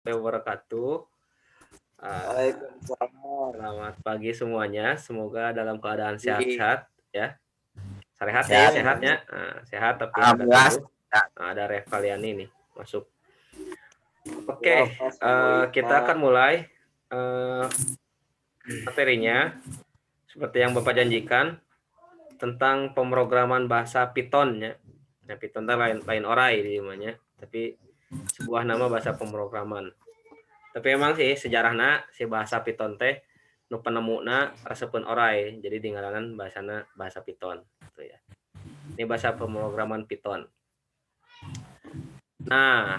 Wabarakatuh. Waalaikumsalam. Selamat pagi semuanya. Semoga dalam keadaan Di sehat-sehat ya. Sehat ya, sehat. sehatnya. Sehat tapi agak Alhamdulillah. gugup. Ada Revaliani nih masuk. Ya, Oke, Mas kita akan Boyma. mulai materinya seperti yang Bapak janjikan tentang pemrograman bahasa Python ya. Nah, Python itu lain orai di namanya, tapi sebuah nama bahasa pemrograman. Tapi emang sih sejarahna si bahasa Python teh nu penemuna resepkeun orai, jadi dingaranan bahasana bahasa Python gitu ya. Ini bahasa pemrograman Python. Nah,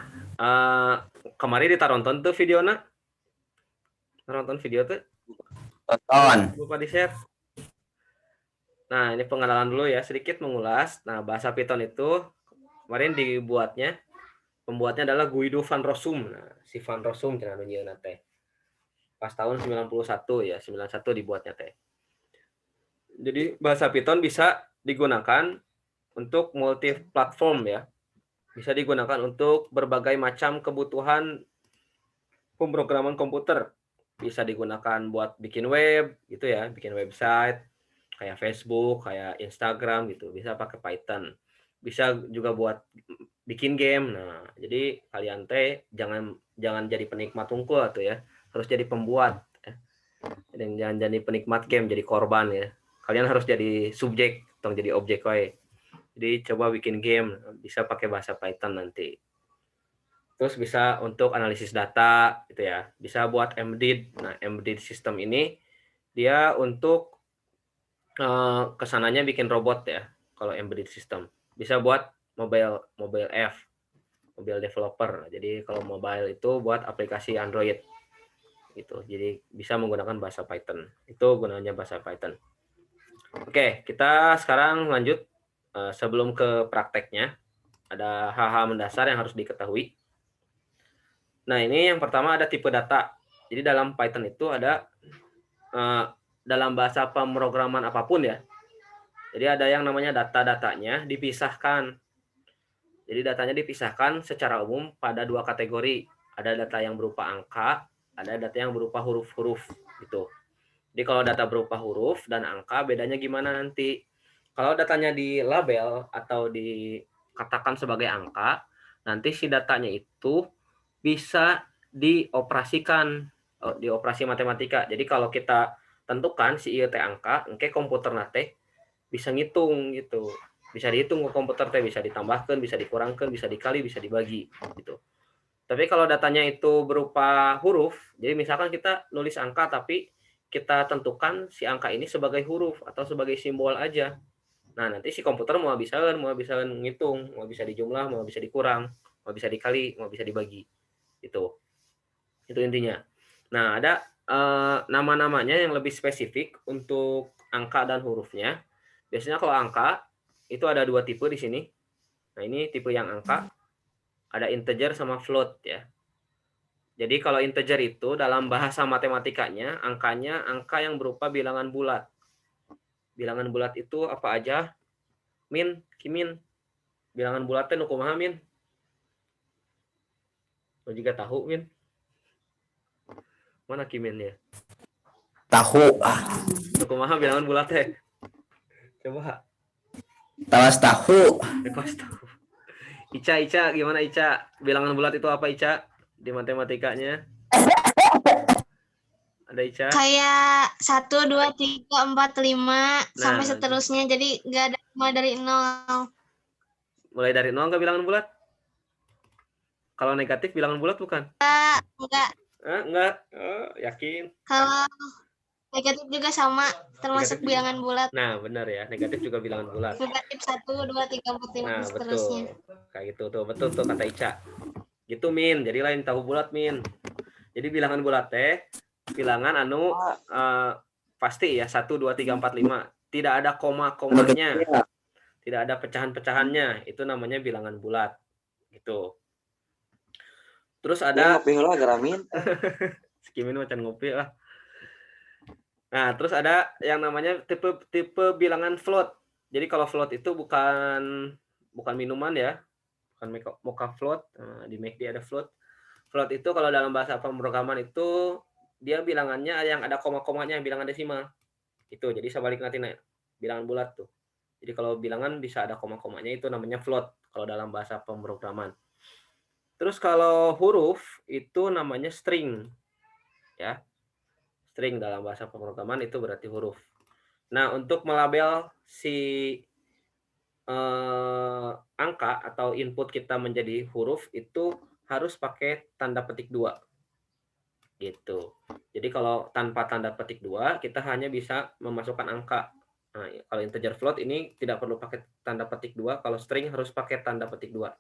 kemarin ditaronton tuh videona. Nonton video tuh Tonton. lupa di-share. Nah, ini pengenalan dulu ya, sedikit mengulas. Nah, bahasa Python itu kemarin pembuatnya adalah Guido van Rossum. Nah, si van Rossum cenah nu nyieunna teh. Pas tahun 91 ya, 91 dibuatnya teh. Jadi bahasa Python bisa digunakan untuk multi platform ya. Bisa digunakan untuk berbagai macam kebutuhan pemrograman komputer. Bisa digunakan buat bikin web gitu ya, bikin website kayak Facebook, kayak Instagram gitu. Bisa pakai Python. Bisa juga buat bikin game. Nah, jadi kalian teh jangan jangan jadi penikmat unggul tuh ya. Harus jadi pembuat ya. Dan jangan jadi penikmat game, jadi korban ya. Kalian harus jadi subjek atau jadi objek wae. Jadi coba bikin game bisa pakai bahasa Python nanti. Terus bisa untuk analisis data gitu ya. Bisa buat embedded. Nah, embedded system ini dia untuk kesananya bikin robot ya. Kalau embedded system. Bisa buat mobile app, mobile developer. Jadi kalau mobile itu buat aplikasi Android gitu. Jadi bisa menggunakan bahasa Python. Itu gunanya bahasa Python. Oke, kita sekarang lanjut sebelum ke prakteknya. Ada hal-hal mendasar yang harus diketahui. Nah, ini yang pertama ada tipe data. Jadi dalam Python itu ada dalam bahasa pemrograman apapun ya. Jadi ada yang namanya data-datanya dipisahkan. Jadi datanya dipisahkan secara umum pada dua kategori. Ada data yang berupa angka, ada data yang berupa huruf-huruf gitu. Jadi kalau data berupa huruf dan angka bedanya gimana nanti? Kalau datanya di label atau dikatakan sebagai angka, nanti si datanya itu bisa dioperasikan di operasi matematika. Jadi kalau kita tentukan si ieu teh angka, engke komputer nate bisa ngitung gitu. Bisa dihitung ke komputer teh, bisa ditambahkan, bisa dikurangkan, bisa dikali, bisa dibagi gitu. Tapi kalau datanya itu berupa huruf, jadi misalkan kita nulis angka tapi kita tentukan si angka ini sebagai huruf atau sebagai simbol aja. Nah, nanti si komputer mau bisa ngitung, mau bisa dijumlah, mau bisa dikurang, mau bisa dikali, mau bisa dibagi. Itu intinya. Nah, ada nama-namanya yang lebih spesifik untuk angka dan hurufnya. Biasanya kalau angka itu ada dua tipe di sini. Nah, ini tipe yang angka, ada integer sama float ya. Jadi kalau integer itu dalam bahasa matematikanya, angkanya angka yang berupa bilangan bulat. Bilangan bulat itu apa aja? Min, Kimin. Bilangan bulatnya nu kumaha, Min? Lo juga tahu, Min. Mana Kimin ya? Tahu. Nu kumaha bilangan bulatnya? Coba. Tawas tahu. Request tahu. Ica, gimana Ica? Bilangan bulat itu apa Ica? Di matematikanya? Ada Ica? Kayak 1, 2, 3, 4, 5 sampai Nah, seterusnya. Jadi nggak ada mulai dari 0. mulai dari 0 nggak bilangan bulat? Kalau negatif bilangan bulat bukan? Enggak. Enggak. Yakin? Kalau negatif juga sama, termasuk Negatif juga. bilangan bulat. Nah, benar ya. Negatif juga bilangan bulat. Negatif 1, 2, 3, 4, 5 Nah, seterusnya. betul. Kayak gitu tuh. Betul tuh kata Ica. Gitu, Min. Jadi lain tahu bulat, Min. Jadi bilangan bulat teh bilangan anu pasti ya 1, 2, 3, 4, 5. Tidak ada koma-komanya. Tidak ada pecahan-pecahannya. Itu namanya bilangan bulat. Gitu. Terus ada ngopi heula garamin. skimin macan ngopi lah. Nah, terus ada yang namanya tipe bilangan float. Jadi kalau float itu bukan minuman ya. Bukan mocha float. Nah, di McD ada float. Float itu kalau dalam bahasa pemrograman itu dia bilangannya yang ada koma-komanya, bilangan desimal. Itu jadi sebalik nanti bilangan bulat tuh. Jadi kalau bilangan bisa ada koma-komanya itu namanya float kalau dalam bahasa pemrograman. Terus kalau huruf itu namanya string. Ya. String dalam bahasa pemrograman itu berarti huruf. Nah, untuk melabel si angka atau input kita menjadi huruf itu harus pakai tanda petik 2. Gitu. Jadi kalau tanpa tanda petik 2, kita hanya bisa memasukkan angka. Nah, kalau integer float ini tidak perlu pakai tanda petik 2, kalau string harus pakai tanda petik 2.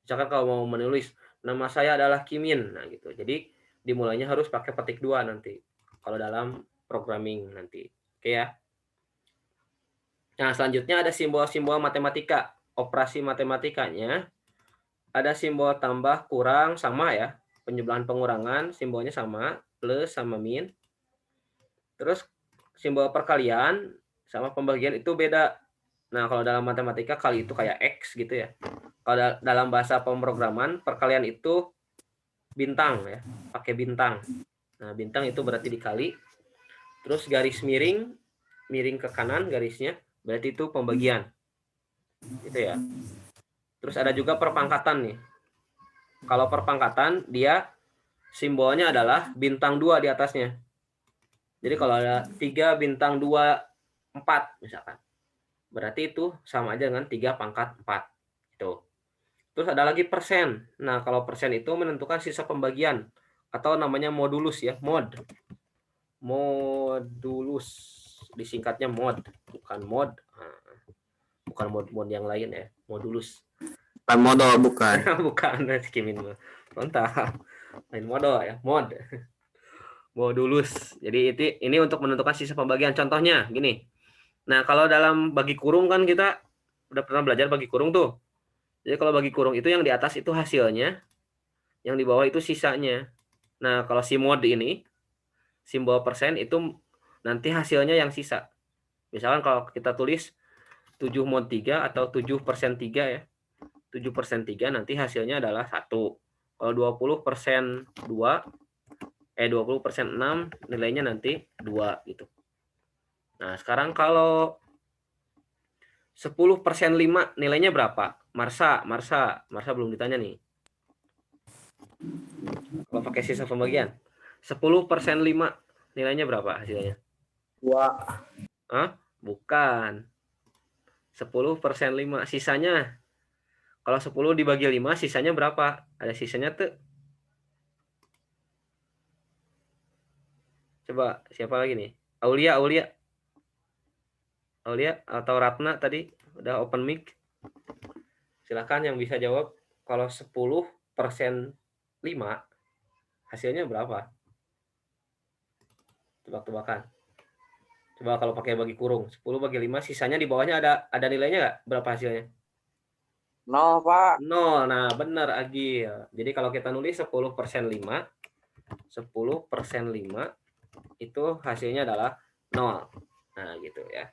Misalkan kalau mau menulis nama saya adalah Kimin, nah gitu. Jadi dimulainya harus pakai petik 2 nanti kalau dalam programming nanti. Oke ya. Nah, selanjutnya ada simbol-simbol matematika. Operasi matematikanya ada simbol tambah, kurang, sama ya. Penjumlahan pengurangan simbolnya sama, plus sama min. Terus simbol perkalian sama pembagian itu beda. Nah, kalau dalam matematika kali itu kayak X gitu ya. Kalau dalam bahasa pemrograman perkalian itu bintang ya, pakai bintang. Nah, bintang itu berarti dikali. Terus garis miring, miring ke kanan garisnya, berarti itu pembagian. Gitu ya. Terus ada juga perpangkatan nih. Kalau perpangkatan dia simbolnya adalah bintang 2 di atasnya. Jadi kalau ada 3 bintang 2 4 misalkan. Berarti itu sama aja dengan 3 pangkat 4. Gitu. Terus ada lagi persen. Nah, kalau persen itu menentukan sisa pembagian atau namanya modulus ya, mod. Modulus disingkatnya mod, bukan mod. Bukan mod yang lain ya, modulus. Bukan modal, bukan. Bukan, skimin mantap. Lain modal ya, mod. Modulus. Jadi ini untuk menentukan sisa pembagian. Contohnya gini. Nah, kalau dalam bagi kurung kan kita udah pernah belajar bagi kurung tuh. Jadi kalau bagi kurung itu yang di atas itu hasilnya, yang di bawah itu sisanya. Nah, kalau si mod ini, simbol persen itu nanti hasilnya yang sisa. Misalkan kalau kita tulis 7 mod 3 atau 7% 3 ya. 7% 3 nanti hasilnya adalah 1. Kalau 20% 2, 20% 6 nilainya nanti 2 gitu. Nah, sekarang kalau 10% 5 nilainya berapa? Marsa belum ditanya nih. Kalau pakai sisa pembagian. 10% 5 nilainya berapa hasilnya? 2. Hah? Bukan. 10% 5 sisanya. Kalau 10 dibagi 5 sisanya berapa? Ada sisanya tuh. Coba siapa lagi nih? Aulia atau Ratna tadi udah open mic. Silakan yang bisa jawab. Kalau 10% 5 hasilnya berapa? Tebak-tebakan. Coba kalau pakai bagi kurung, 10 bagi 5 sisanya di bawahnya ada nilainya nggak? Berapa hasilnya? 0, Pak. 0. Nah, benar Agil. Jadi kalau kita nulis 10% 5 itu hasilnya adalah 0. Nah, gitu ya.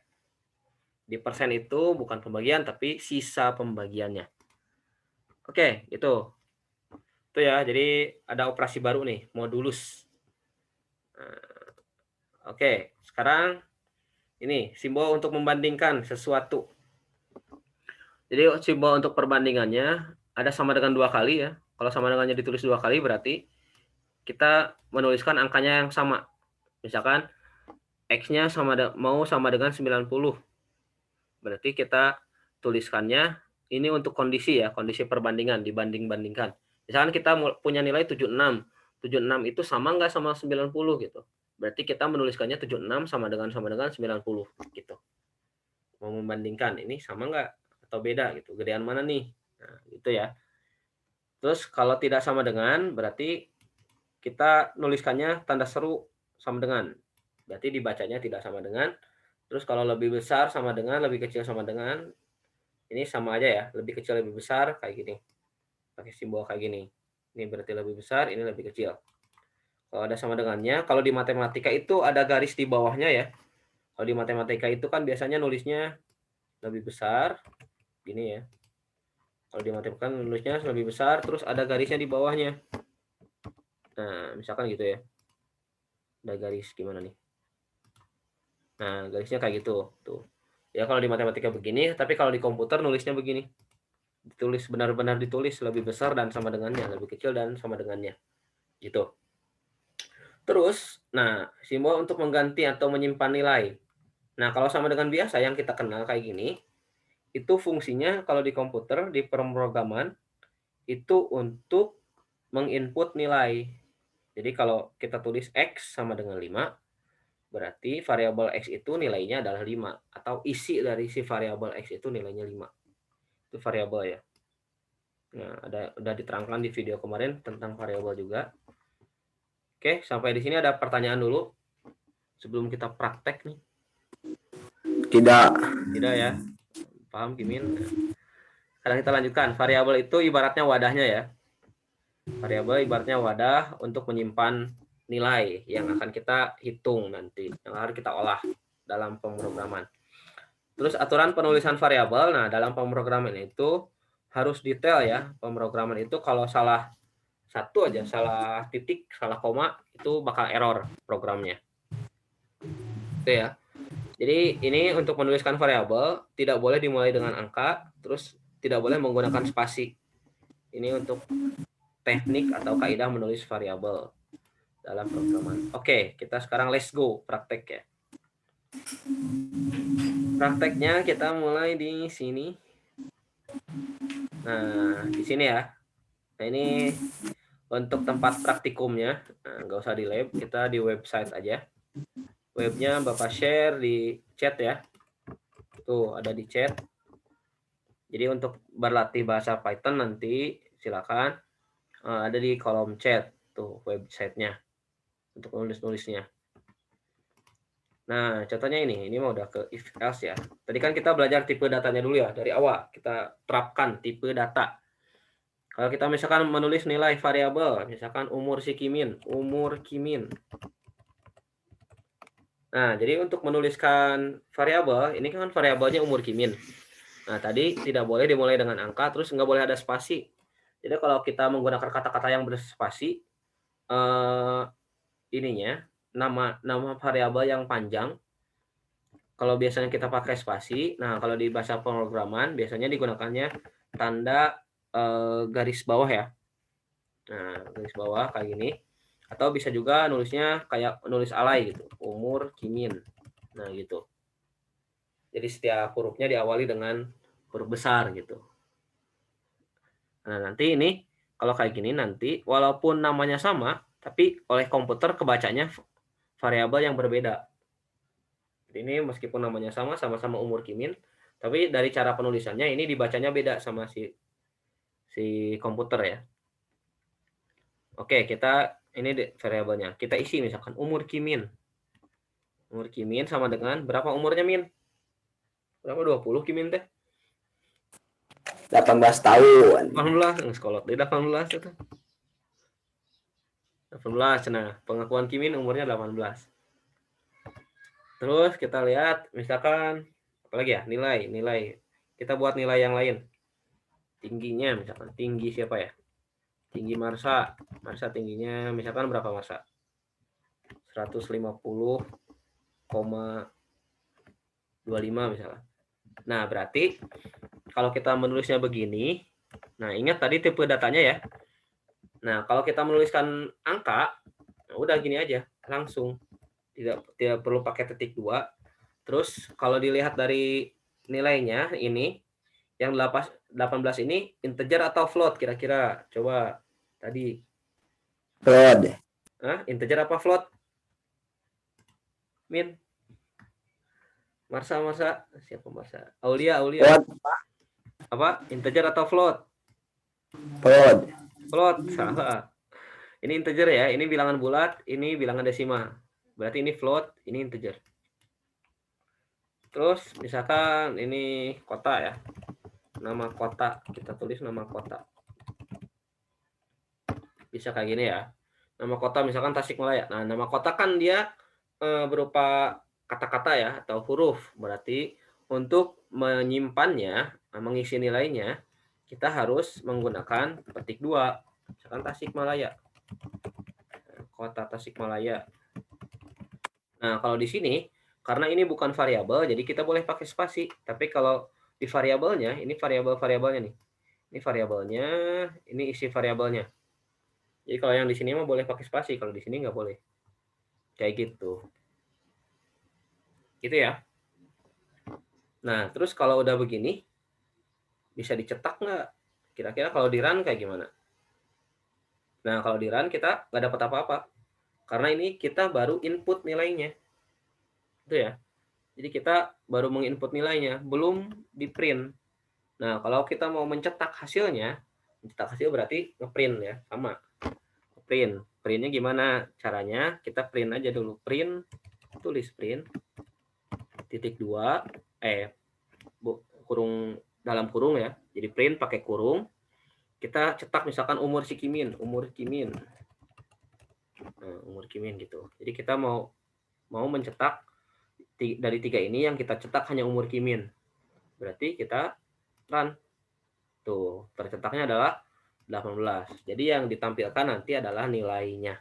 Di persen itu bukan pembagian tapi sisa pembagiannya. Oke, itu. Itu ya. Jadi ada operasi baru nih, modulus. Nah, oke, sekarang ini simbol untuk membandingkan sesuatu. Jadi simbol untuk perbandingannya ada sama dengan 2 kali ya. Kalau sama dengannya ditulis 2 kali berarti kita menuliskan angkanya yang sama. Misalkan X-nya mau sama dengan 90. Berarti kita tuliskannya ini untuk kondisi ya, kondisi perbandingan, dibanding-bandingkan. Misalkan kita punya nilai 76. 76 itu sama nggak sama 90 gitu. Berarti kita menuliskannya 76 sama dengan 90 gitu. Mau membandingkan ini sama nggak atau beda gitu. Gedean mana nih? Nah, gitu ya. Terus kalau tidak sama dengan berarti kita nuliskannya tanda seru sama dengan. Berarti dibacanya tidak sama dengan. Terus kalau lebih besar sama dengan, lebih kecil sama dengan, ini sama aja ya. Lebih kecil lebih besar kayak gini. Pakai simbol kayak gini. Ini berarti lebih besar, ini lebih kecil. Kalau ada sama dengannya, kalau di matematika itu ada garis di bawahnya ya. Kalau di matematika itu kan biasanya nulisnya lebih besar, gini ya. Kalau di matematika nulisnya lebih besar, terus ada garisnya di bawahnya. Nah, misalkan gitu ya. Ada garis gimana nih? Nah, garisnya kayak gitu. Tuh. Ya kalau di matematika begini, tapi kalau di komputer nulisnya begini. Ditulis benar-benar ditulis lebih besar dan sama dengannya, lebih kecil dan sama dengannya. Gitu. Terus, nah, simbol untuk mengganti atau menyimpan nilai. Nah, kalau sama dengan biasa yang kita kenal kayak gini, itu fungsinya kalau di komputer, di pemrograman, itu untuk menginput nilai. Jadi kalau kita tulis X sama dengan 5, berarti variabel X itu nilainya adalah 5. Atau isi dari si variabel X itu nilainya 5. Itu variabel ya. Nah, udah diterangkan di video kemarin tentang variabel juga. Oke, sampai di sini ada pertanyaan dulu sebelum kita praktek nih. Tidak. Tidak ya? Paham, Kimin? Sekarang kita lanjutkan. Variabel itu ibaratnya wadahnya ya. Variabel ibaratnya wadah untuk menyimpan nilai yang akan kita hitung nanti, yang akan kita olah dalam pemrograman. Terus aturan penulisan variabel, nah dalam pemrograman itu harus detail ya. Pemrograman itu kalau salah satu aja, salah titik, salah koma, itu bakal error programnya. Itu ya. Jadi ini untuk menuliskan variabel tidak boleh dimulai dengan angka, terus tidak boleh menggunakan spasi. Ini untuk teknik atau kaidah menulis variabel dalam pemrograman. Oke, kita sekarang let's go praktek ya. Prakteknya kita mulai di sini. Nah, di sini ya. Nah, ini untuk tempat praktikumnya. Nah, nggak usah di lab, kita di website aja. Webnya Bapak share di chat ya. Tuh, ada di chat. Jadi untuk berlatih bahasa Python nanti silakan ada di kolom chat tuh websitenya untuk nulis-nulisnya. Nah, contohnya ini mau udah ke if else ya. Tadi kan kita belajar tipe datanya dulu ya, dari awal kita terapkan tipe data. Kalau kita misalkan menulis nilai variabel, misalkan umur si Kimin, umur Kimin. Nah, jadi untuk menuliskan variabel, ini kan variabelnya umur Kimin. Nah, tadi tidak boleh dimulai dengan angka, terus nggak boleh ada spasi. Jadi kalau kita menggunakan kata-kata yang berspasi, ininya nama variabel yang panjang. Kalau biasanya kita pakai spasi, nah kalau di bahasa pemrograman biasanya digunakannya tanda garis bawah ya. Nah, garis bawah kayak gini. Atau bisa juga nulisnya kayak nulis alay gitu, umur Kimin. Nah, gitu. Jadi setiap hurufnya diawali dengan huruf besar gitu. Nah, nanti ini kalau kayak gini nanti walaupun namanya sama, tapi oleh komputer kebacanya variabel yang berbeda. Jadi ini meskipun namanya sama, sama-sama umur Kimin, tapi dari cara penulisannya ini dibacanya beda sama si komputer ya. Oke, kita ini variabelnya. Kita isi misalkan umur Kimin. Umur Kimin sama dengan berapa umurnya Min? Berapa 20 Kimin teh? 18 tahun. 18, sekolah di 18 itu. 18, nah pengakuan Kimin umurnya 18. Terus kita lihat misalkan apalagi ya, nilai. Kita buat nilai yang lain. Tingginya misalkan tinggi siapa ya? Tinggi Marsa tingginya misalkan berapa Marsa? 150,25 misalnya. Nah, berarti kalau kita menulisnya begini, nah ingat tadi tipe datanya ya. Nah, kalau kita menuliskan angka, nah udah gini aja, langsung. Tidak perlu pakai titik 2. Terus kalau dilihat dari nilainya ini, yang 18 ini integer atau float kira-kira? Coba tadi. Float. Integer apa float? Min. Marsa. Siapa Marsa? Aulia. Float. Apa? Integer atau float? Float. Salah. Ini integer ya. Ini bilangan bulat, ini bilangan desimal. Berarti ini float, ini integer. Terus misalkan ini kota ya. Nama kota, kita tulis nama kota. Bisa kayak gini ya. Nama kota misalkan Tasikmalaya. Nah, nama kota kan dia berupa kata-kata ya atau huruf. Berarti untuk menyimpannya, mengisi nilainya, kita harus menggunakan petik 2. Misalkan Tasikmalaya. Kota Tasikmalaya. Nah, kalau di sini, karena ini bukan variabel, jadi kita boleh pakai spasi. Tapi kalau di variabelnya, ini variabelnya nih. Ini variabelnya, ini isi variabelnya. Jadi kalau yang di sini mah boleh pakai spasi, kalau di sini nggak boleh. Kayak gitu. Gitu ya. Nah, terus kalau udah begini, bisa dicetak nggak? Kira-kira kalau di run kayak gimana? Nah, kalau di run kita nggak dapat apa-apa. Karena ini kita baru input nilainya. Itu ya. Jadi kita baru menginput nilainya, belum di print. Nah, kalau kita mau mencetak hasilnya, mencetak hasil berarti ngeprint ya, sama. Print. Printnya gimana caranya? Kita print aja dulu. Print, tulis print, titik 2, kurung dalam kurung ya. Jadi print pakai kurung. Kita cetak misalkan umur si Kimin, umur Kimin. Nah, umur Kimin gitu. Jadi kita mau mencetak dari 3 ini yang kita cetak hanya umur Kimin. Berarti kita run. Tuh, tercetaknya adalah 18. Jadi yang ditampilkan nanti adalah nilainya.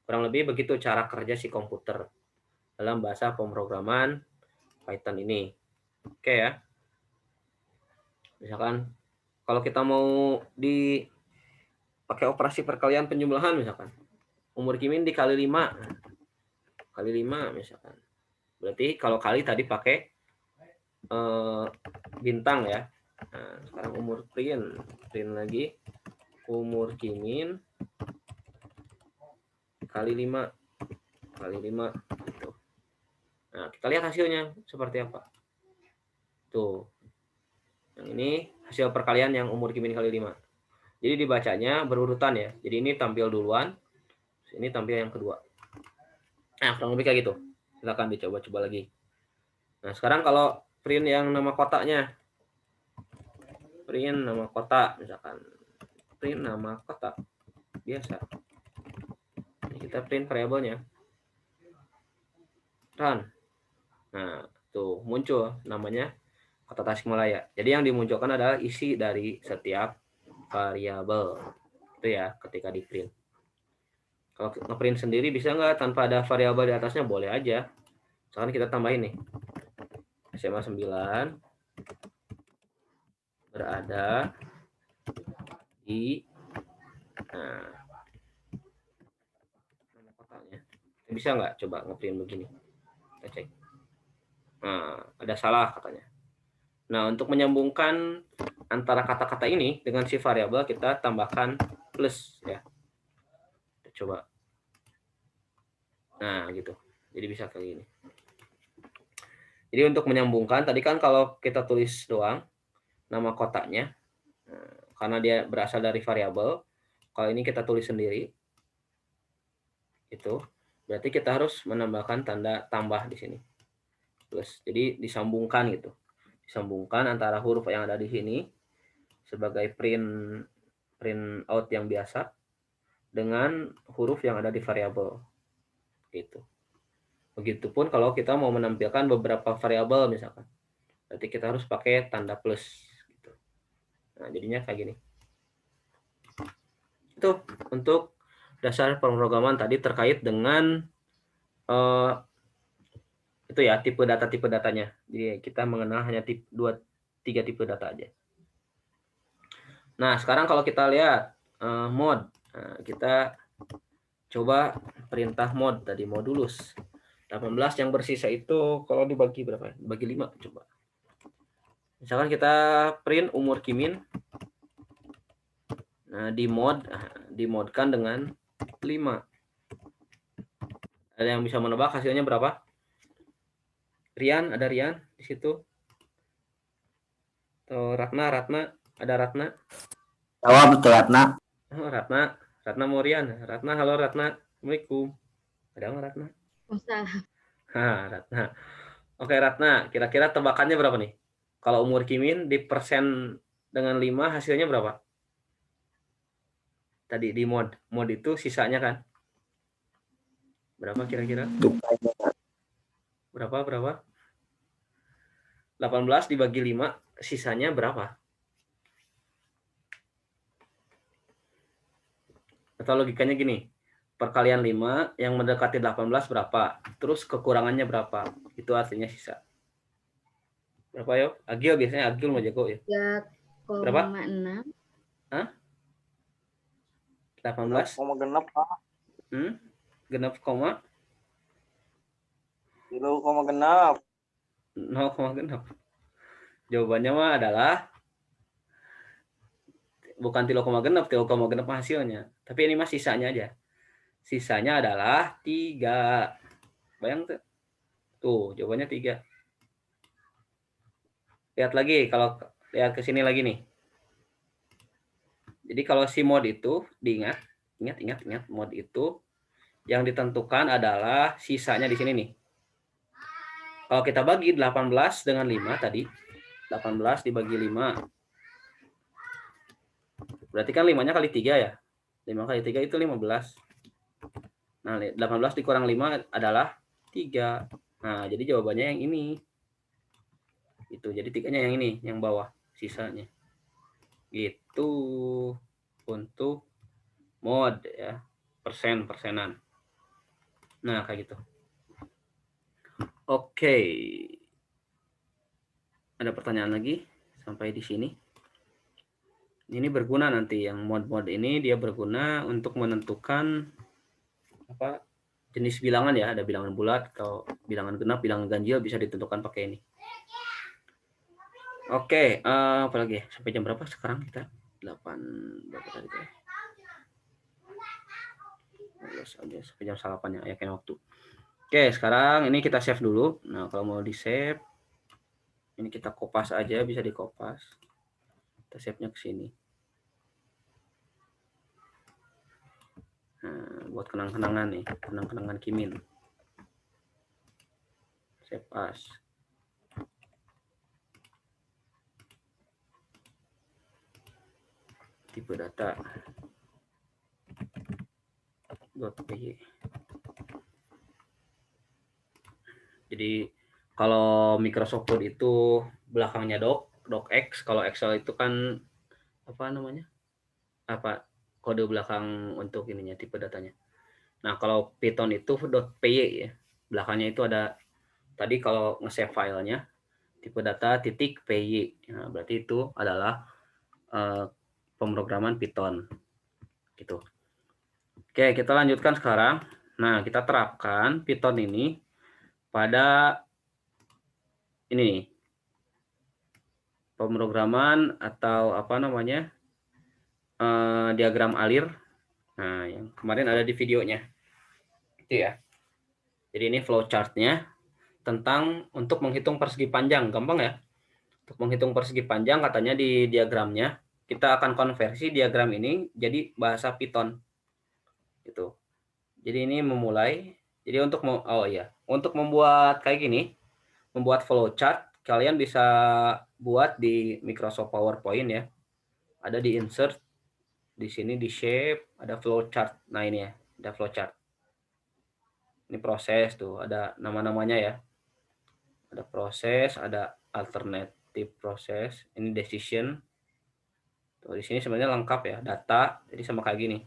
Kurang lebih begitu cara kerja si komputer dalam bahasa pemrograman Python ini. Oke ya. Misalkan kalau kita mau pakai operasi perkalian penjumlahan misalkan. Umur Kimin dikali 5. Kali 5 misalkan. Berarti kalau kali tadi pakai bintang ya. Nah, sekarang umur print lagi umur Kimin kali 5 gitu. Nah, kita lihat hasilnya seperti apa. Tuh. Yang ini hasil perkalian yang umur Kimin kali 5. Jadi dibacanya berurutan ya. Jadi ini tampil duluan, ini tampil yang kedua. Nah, kurang lebih kayak gitu. Silakan dicoba-coba lagi. Nah, sekarang kalau print yang nama kotanya. Print nama kota misalkan. Print nama kota. Biasa. Ini kita print variabelnya. Run. Nah, tuh muncul namanya Kota Tasikmalaya. Jadi yang dimunculkan adalah isi dari setiap variabel. Itu ya ketika di print. Kalau ngeprint sendiri bisa nggak tanpa ada variabel di atasnya? Boleh aja. Misalkan kita tambahin nih. SMA 9 berada di nama kotanya. Bisa nggak coba ngeprint begini? Kita cek. Nah, ada salah katanya. Nah, untuk menyambungkan antara kata-kata ini dengan si variabel kita tambahkan plus ya. Kita coba. Nah, gitu. Jadi bisa kayak gini. Jadi untuk menyambungkan tadi kan kalau kita tulis doang nama kotanya karena dia berasal dari variabel. Kalau ini kita tulis sendiri itu berarti kita harus menambahkan tanda tambah di sini. Plus. Jadi disambungkan gitu. Disambungkan antara huruf yang ada di sini sebagai print out yang biasa dengan huruf yang ada di variabel. Gitu. Begitupun kalau kita mau menampilkan beberapa variabel misalkan. Berarti kita harus pakai tanda plus gitu. Nah, jadinya kayak gini. Itu untuk dasar pemrograman tadi terkait dengan itu ya tipe datanya. Jadi kita mengenal hanya tiga tipe data aja. Nah, sekarang kalau kita lihat mode, kita coba perintah mode tadi modulus. 18 yang bersisa itu kalau dibagi berapa? Bagi 5 coba. Misalkan kita print umur Kimin. Nah, dimodkan dengan 5. Ada yang bisa menebak hasilnya berapa? Rian, ada Rian di situ. Atau Ratna, ada Ratna? Jawab betul Ratna. Oh, Ratna mau Rian. Ratna, halo Ratna. Assalamualaikum. Ada nggak Ratna? Ratna. Oke, Ratna, kira-kira tebakannya berapa nih? Kalau umur Kimin di persen dengan 5 hasilnya berapa? Tadi di mode itu sisanya kan? Berapa kira-kira? Berapa? 18 dibagi 5, sisanya berapa? Atau logikanya gini, perkalian 5 yang mendekati 18 berapa? Terus kekurangannya berapa? Itu artinya sisa. Berapa yuk? Agil biasanya Agil mau jago ya. 3,6. Hah? 18? genep, Pak. Genep koma? 3,genep. 0, genep. Jawabannya mah adalah bukan 3,genep, 3,genep hasilnya. Tapi ini mah sisanya aja. Sisanya adalah 3. Bayang tuh. Tuh, jawabannya 3. Lihat lagi, kalau lihat ke sini lagi nih. Jadi kalau si mod itu diingat, ingat mod itu yang ditentukan adalah sisanya di sini nih. Kalau kita bagi 18 dengan 5 tadi, 18 dibagi 5. Berarti kan 5-nya kali 3 ya. 5 kali 3 itu 15. Nah, 18 dikurang 5 adalah 3. Nah, jadi jawabannya yang ini. Itu. Jadi 3-nya yang ini, yang bawah sisanya. Gitu untuk mod ya. Persenan. Nah, kayak gitu. Oke. Ada pertanyaan lagi sampai di sini? Ini berguna nanti yang mod-mod ini dia berguna untuk menentukan apa jenis bilangan ya, ada bilangan bulat, kalau bilangan genap, bilangan ganjil bisa ditentukan pakai ini. Oke, apa lagi? Sampai jam berapa sekarang kita? 8 berapa tadi tuh? Sampai jam 8 ya, kayaknya waktu. Oke, sekarang ini kita save dulu. Nah, kalau mau di save, ini kita kopas aja, bisa dikopas. Kita save-nya ke sini. Nah, buat kenang-kenangan nih, kenang-kenangan Kimin. Save as. Tipe data. .py. Jadi kalau Microsoft Word itu belakangnya docx, kalau Excel itu kan apa namanya? Apa kode belakang untuk ininya tipe datanya. Nah, kalau Python itu .py ya. Belakangnya itu ada tadi kalau nge-save filenya tipe data .py. Nah, berarti itu adalah pemrograman Python. Gitu. Oke, kita lanjutkan sekarang. Nah, kita terapkan Python ini pada ini pemrograman atau apa namanya diagram alir. Nah, yang kemarin ada di videonya itu ya. Jadi ini flowchartnya tentang untuk menghitung persegi panjang, gampang ya. Untuk menghitung persegi panjang katanya di diagramnya kita akan konversi diagram ini jadi bahasa Python. Gitu. Jadi ini memulai. Jadi untuk membuat kayak gini, membuat flowchart kalian bisa buat di Microsoft PowerPoint ya. Ada di insert, di sini di shape, ada flowchart. Nah ini ya, ada flowchart. Ini proses tuh, ada nama-namanya ya. Ada proses, ada alternative proses, ini decision. Tuh di sini sebenarnya lengkap ya, data. Jadi sama kayak gini.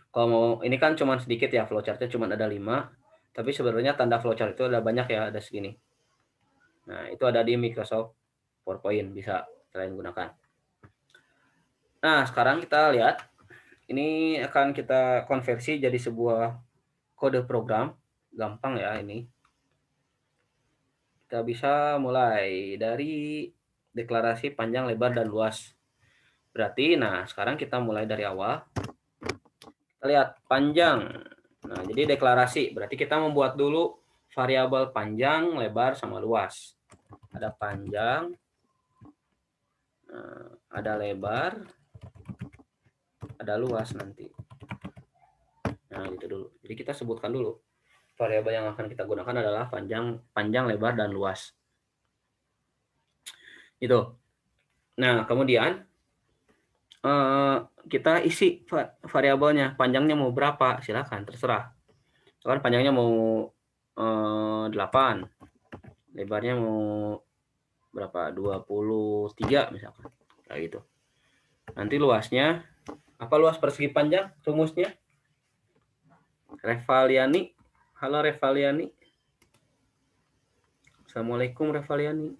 Kalau mau ini kan cuma sedikit ya, flowchartnya cuma ada 5, tapi sebenarnya tanda flowchart itu ada banyak ya, ada segini. Nah, itu ada di Microsoft PowerPoint, bisa kalian gunakan. Nah, sekarang kita lihat. Ini akan kita konversi jadi sebuah kode program. Gampang ya ini. Kita bisa mulai dari deklarasi panjang, lebar, dan luas. Berarti, nah sekarang kita mulai dari awal. Kita lihat panjang. Nah, jadi deklarasi. Berarti kita membuat dulu variabel panjang, lebar, sama luas. Ada panjang, ada lebar, ada luas nanti. Nah, itu dulu. Jadi kita sebutkan dulu. Variabel yang akan kita gunakan adalah panjang, lebar, dan luas. Itu. Nah, kemudian kita isi variabelnya. Panjangnya mau berapa? Silakan, terserah. Soalnya panjangnya mau 8. Lebarnya mau berapa? 23 misalkan. Kayak gitu. Nanti luasnya, apa luas persegi panjang rumusnya? Revaliani. Halo Revaliani. Assalamualaikum Revaliani.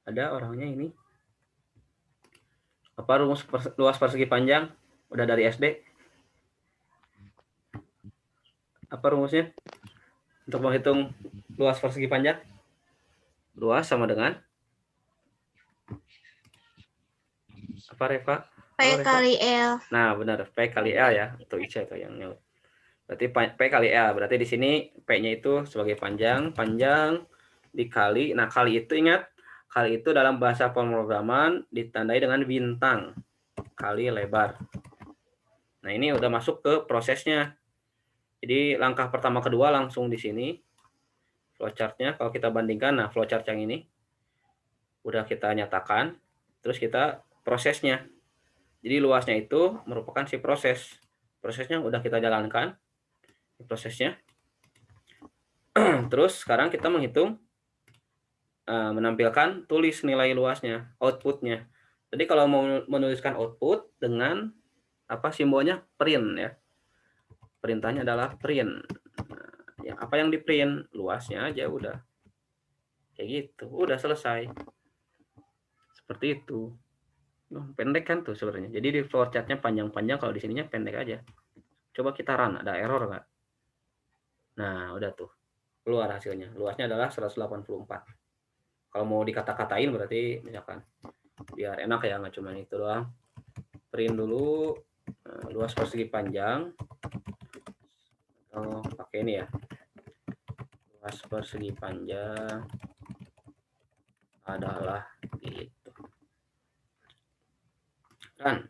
Ada orangnya ini. Apa rumus luas persegi panjang? Udah dari SD. Apa rumusnya? Untuk menghitung luas persegi panjang? Luas sama dengan apa Reva? P Halo, Reva? kali L. Nah, benar. P kali L ya. Itu Ica itu yang nyaut. Berarti P kali L. Berarti di sini P-nya itu sebagai panjang dikali. Nah, kali itu ingat, kali itu dalam bahasa pemrograman ditandai dengan bintang kali lebar. Nah, ini udah masuk ke prosesnya. Jadi langkah pertama kedua langsung di sini. Flowchart-nya kalau kita bandingkan, nah flowchart yang ini udah kita nyatakan, terus kita prosesnya. Jadi luasnya itu merupakan si proses. Prosesnya udah kita jalankan. Prosesnya. Terus sekarang kita menghitung menampilkan tulis nilai luasnya, outputnya. Jadi kalau mau menuliskan output dengan apa simbolnya print ya. Perintahnya adalah print. Nah, ya, apa yang di print luasnya aja udah. Kayak gitu, udah selesai. Seperti itu. Pendek kan tuh sebenarnya. Jadi di flowchartnya panjang-panjang, kalau di sininya pendek aja. Coba kita run, ada error nggak? Nah, udah tuh. Keluar hasilnya. Luasnya adalah 184. Kalau mau dikata-katain berarti misalkan biar enak ya, nggak cuma itu doang. Print dulu luas persegi panjang. Oh, pakai ini ya. Luas persegi panjang adalah gitu. Run.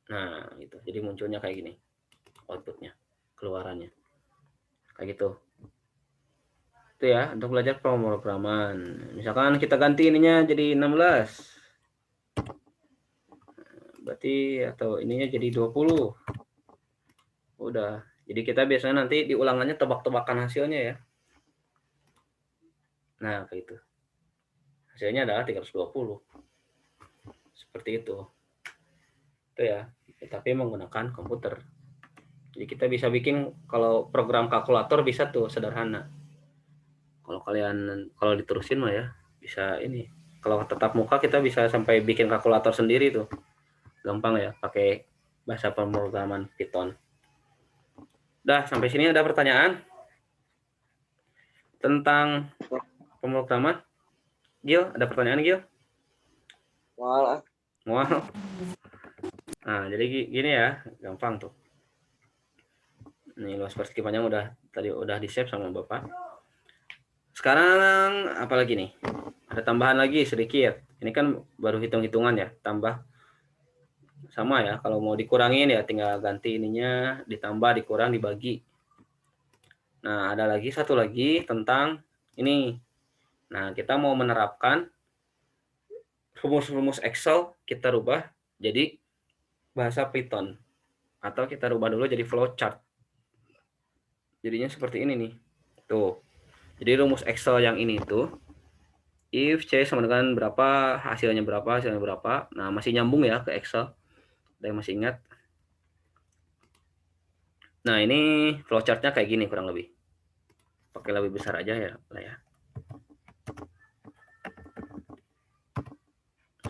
Nah, gitu. Jadi munculnya kayak gini. Outputnya, keluarannya. Kayak gitu. Itu ya untuk belajar pemrograman. Misalkan kita ganti ininya jadi 16. Berarti atau ininya jadi 20. Udah. Jadi kita biasanya nanti di ulangannya tebak-tebakan hasilnya ya. Nah, kayak itu. Hasilnya adalah 320. Seperti itu. Itu ya. Tapi menggunakan komputer. Jadi kita bisa bikin kalau program kalkulator bisa tuh sederhana. Kalau diterusin mah ya bisa ini. Kalau tetap muka kita bisa sampai bikin kalkulator sendiri tuh. Gampang ya pakai bahasa pemrograman Python. Udah sampai sini ada pertanyaan tentang pemrograman? Gil, ada pertanyaan Gil? Mual. Nah, jadi gini ya, gampang tuh. Ini luas persegi panjang udah di-save sama Bapak. Sekarang apalagi nih? Ada tambahan lagi sedikit. Ini kan baru hitung-hitungan ya, tambah sama ya. Kalau mau dikurangin ya tinggal ganti ininya, ditambah, dikurang, dibagi. Nah, ada lagi satu lagi tentang ini. Nah, kita mau menerapkan rumus-rumus Excel, kita rubah jadi bahasa Python. Atau kita rubah dulu jadi flowchart. Jadinya seperti ini nih. Tuh. Jadi rumus Excel yang ini tuh if C sama dengan berapa, hasilnya berapa. Nah, masih nyambung ya ke Excel. Ada yang masih ingat? Nah, ini flowchartnya kayak gini kurang lebih. Pakai lebih besar aja ya lah ya.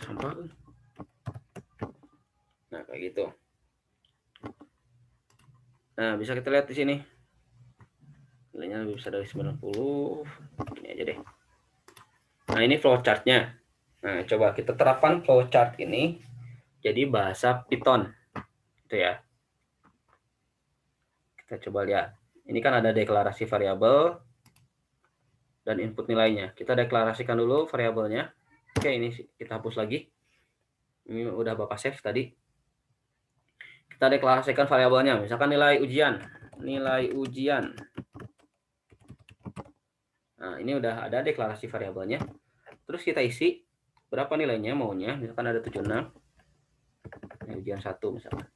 Sampah. Nah, kayak gitu. Nah, bisa kita lihat di sini. Nilainya lebih besar dari 90. Ini aja deh. Nah, ini flowchartnya. Nah, coba kita terapkan flowchart ini jadi bahasa Python. Itu ya. Kita coba lihat. Ini kan ada deklarasi variabel dan input nilainya. Kita deklarasikan dulu variabelnya. Oke, ini kita hapus lagi. Ini udah Bapak save tadi. Kita deklarasikan variabelnya. Misalkan nilai ujian. Nah, ini udah ada deklarasi variabelnya. Terus kita isi berapa nilainya maunya. Misalkan ada 76. Ini ujian 1 misalkan.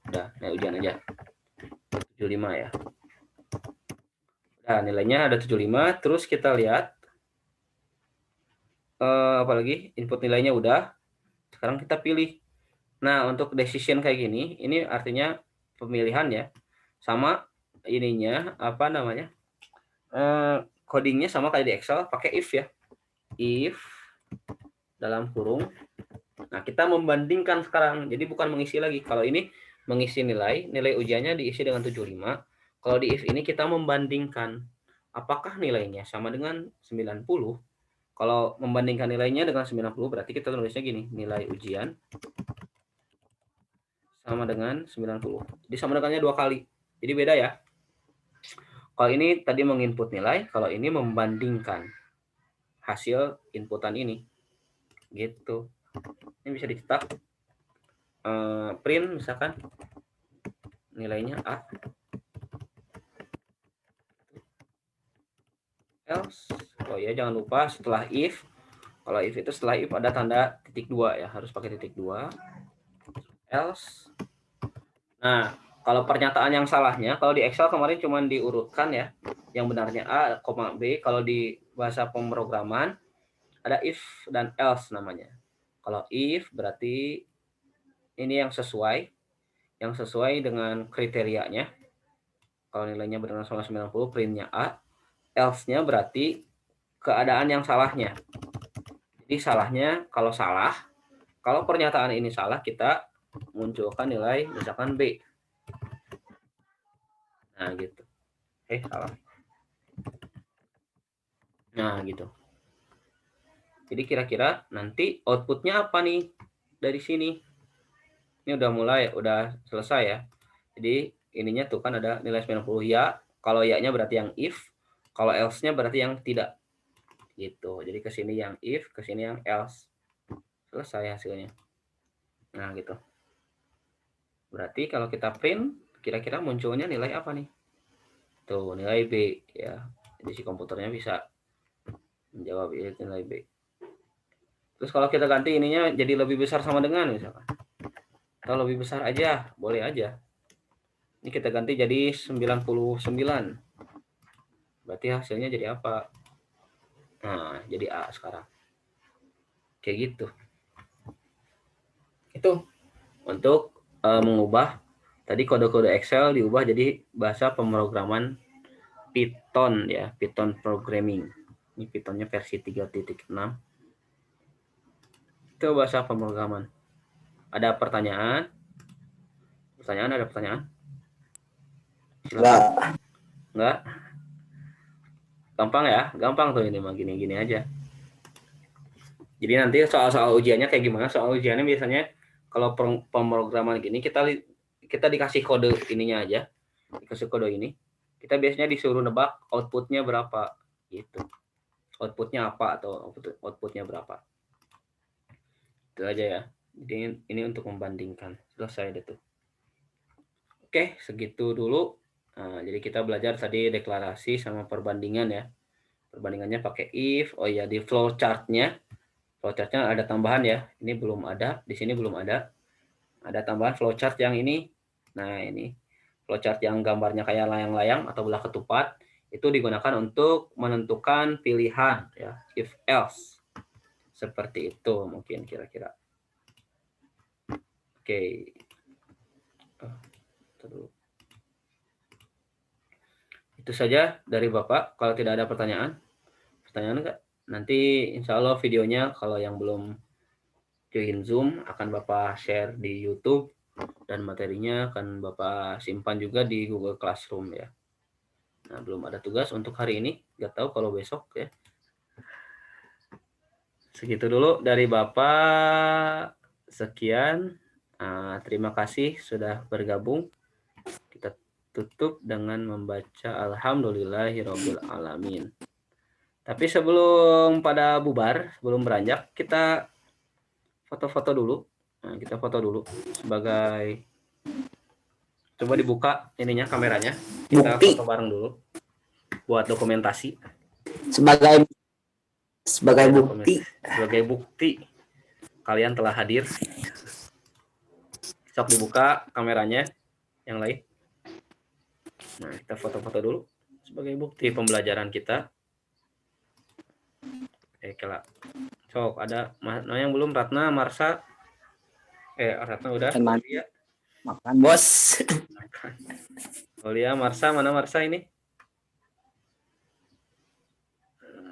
Udah, ini ujian aja. 75 ya. Nah, nilainya ada 75. Terus kita lihat. Apalagi input nilainya udah. Sekarang kita pilih. Nah, untuk decision kayak gini, ini artinya pemilihan ya. Sama ininya apa namanya? Codingnya sama kayak di Excel, pakai if ya. If dalam kurung. Nah, kita membandingkan sekarang. Jadi bukan mengisi lagi. Kalau ini mengisi nilai ujiannya diisi dengan 75. Kalau di if ini kita membandingkan apakah nilainya sama dengan 90. Kalau membandingkan nilainya dengan 90 berarti kita tulisnya gini, nilai ujian sama dengan 90. Jadi sama dengannya 2 kali. Jadi beda ya. Kalau ini tadi menginput nilai, kalau ini membandingkan hasil inputan ini. Gitu. Ini bisa dicetak. Print misalkan nilainya A. Else. Oh ya, jangan lupa setelah if. Kalau if itu setelah if ada tanda titik 2 ya, harus pakai titik 2. Else. Nah, kalau pernyataan yang salahnya, kalau di Excel kemarin cuma diurutkan ya, yang benarnya A, B. Kalau di bahasa pemrograman ada if dan else namanya. Kalau if berarti ini yang sesuai dengan kriterianya. Kalau nilainya benar sama 90, printnya A. Else-nya berarti keadaan yang salahnya. Jadi salahnya kalau salah, kalau pernyataan ini salah, kita munculkan nilai misalkan B. Nah, gitu. Salah. Nah, gitu. Jadi kira-kira nanti outputnya apa nih dari sini? Ini udah selesai ya. Jadi ininya tuh kan ada nilai 90 ya. Kalau ya-nya berarti yang if, kalau else-nya berarti yang tidak. Gitu. Jadi ke sini yang if, ke sini yang else. Selesai hasilnya. Nah, gitu. Berarti kalau kita print, kira-kira munculnya nilai apa nih? Tuh, nilai B ya. Jadi si komputernya bisa menjawab nilai B. Terus kalau kita ganti ininya jadi lebih besar sama dengan misalkan. Atau lebih besar aja, boleh aja. Ini kita ganti jadi 99. Berarti hasilnya jadi apa? Nah, jadi A sekarang. Kayak gitu. Itu untuk mengubah tadi kode-kode Excel diubah jadi bahasa pemrograman Python ya, Python programming. Ini Pythonnya versi 3.6. Itu bahasa pemrograman. Ada pertanyaan? Ada pertanyaan? Silakan. Enggak. Gampang ya? Gampang tuh ini mah gini-gini aja. Jadi nanti soal-soal ujiannya kayak gimana? Soal ujiannya biasanya kalau pemrograman gini kita dikasih kode ininya aja. Dikasih kode ini. Kita biasanya disuruh nebak outputnya berapa gitu. Outputnya apa atau outputnya berapa. Itu aja ya. Jadi ini untuk membandingkan. Selesai deh tuh. Oke, segitu dulu. Nah, jadi kita belajar tadi deklarasi sama perbandingan ya. Perbandingannya pakai if. Oh ya, di flowchart-nya ada tambahan ya. Ini belum ada, di sini belum ada. Ada tambahan flowchart yang ini. Nah, ini flowchart yang gambarnya kayak layang-layang atau belah ketupat itu digunakan untuk menentukan pilihan ya, if else. Seperti itu mungkin kira-kira. Oke. Itu saja dari Bapak. Kalau tidak ada pertanyaan enggak? Nanti insya Allah videonya kalau yang belum join Zoom akan Bapak share di YouTube dan materinya akan Bapak simpan juga di Google Classroom ya. Nah, belum ada tugas untuk hari ini, nggak tahu kalau besok ya. Segitu dulu dari Bapak. Sekian. Terima kasih sudah bergabung. Kita tutup dengan membaca Alhamdulillahirabbil alamin. Tapi sebelum pada bubar, sebelum beranjak, kita foto-foto dulu. Nah, kita foto dulu sebagai coba dibuka ininya kameranya. Kita Bukti. foto bareng dulu buat dokumentasi. Sebagai bukti. Sebagai bukti kalian telah hadir. Sok dibuka kameranya yang lain. Nah, kita foto-foto dulu sebagai bukti pembelajaran kita. Kelak. Sok ada yang belum Ratna, Marsa. Ratna udah. Makan bos. Aulia, Marsa, mana Marsa ini?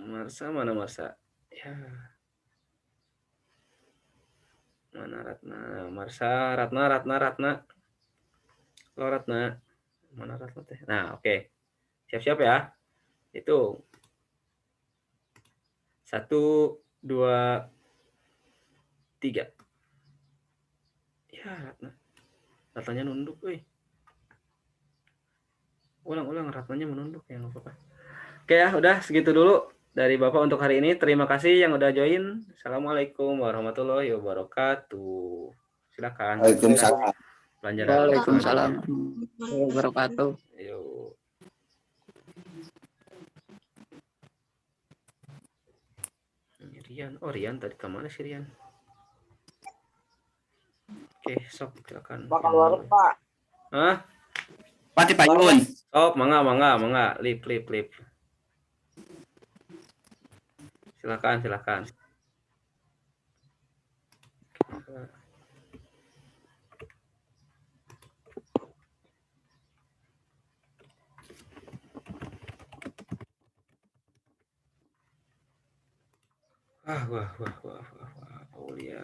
Marsa, mana Marsa? Ya. Mana Ratna? Marsa, Ratna. Lo Ratna. Mana Ratna teh? Nah, oke. Siap-siap ya. Itu. 1, 2, 3. Ya, Ratna. Ratnanya nunduk, euy. Ulang, Ratnanya menunduk ya, nggak apa-apa. Oke ya, udah segitu dulu dari Bapak untuk hari ini. Terima kasih yang udah join. Assalamualaikum warahmatullahi wabarakatuh. Silakan. Waalaikumsalam. Pelajaran Waalaikumsalam selanjutnya. warahmatullahi wabarakatuh. Yuk. Rian. Oh, Rian tadi kemana sih Rian? Oke, sok silakan. Pak keluar, Pak. Hah? Pati payun. Sok, mangga. Lip. Silakan. Wah. Aulia.